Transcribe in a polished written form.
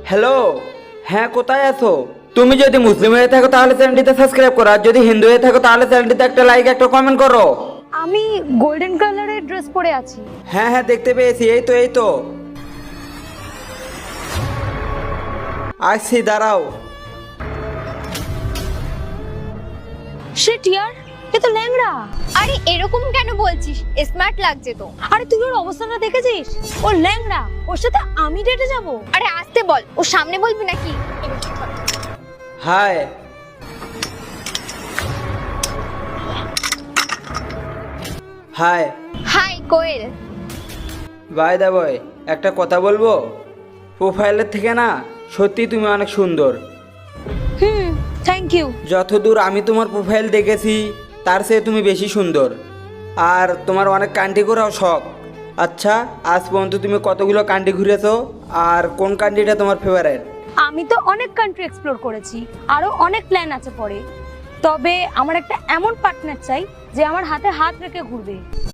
Hello, হ্যাঁ কোথায় আছো? তুমি যদি মুসলিম হয়ে থাকো তাহলে চ্যানেলটিতে সাবস্ক্রাইব করো, আর যদি হিন্দু হয়ে থাকো তাহলে চ্যানেলটিতে একটা লাইক একটা কমেন্ট করো। আমি গোল্ডেন কালারের ড্রেস পরে আছি। হ্যাঁ হ্যাঁ দেখতে পেয়েছি, এই তো আসছি, দাঁড়াও। শিট ইয়ার, এ তো ল্যাংড়া। আরে এরকম কেন বলছিস? স্মার্ট লাগছে তো। আরে তুই ওর অবস্থাটা দেখেছিস? ও ল্যাংড়া, ওর সাথে আমি ডেটে যাব? আরে আসতে বল, ও সামনে বলবি নাকি? Hi hi hi Koel. By the way, একটা কথা বলবো? প্রোফাইলের থেকে না সত্যি তুমি অনেক সুন্দর। Thank you. যতদূর আমি তোমার প্রোফাইল দেখেছি তার চেয়ে তুমি বেশি সুন্দর, আর তোমার অনেক কান্ট্রি ঘোরাও শখ। আচ্ছা, আজ পর্যন্ত তুমি কতগুলো কান্ট্রি ঘুরেছো, আর কোন কান্ট্রিটা তোমার ফেভারিট? আমি তো অনেক কান্ট্রি এক্সপ্লোর করেছি, আরো অনেক প্ল্যান আছে পরে। তবে আমার একটা এমন পার্টনার চাই যে আমার হাতে হাত রেখে ঘুরবে।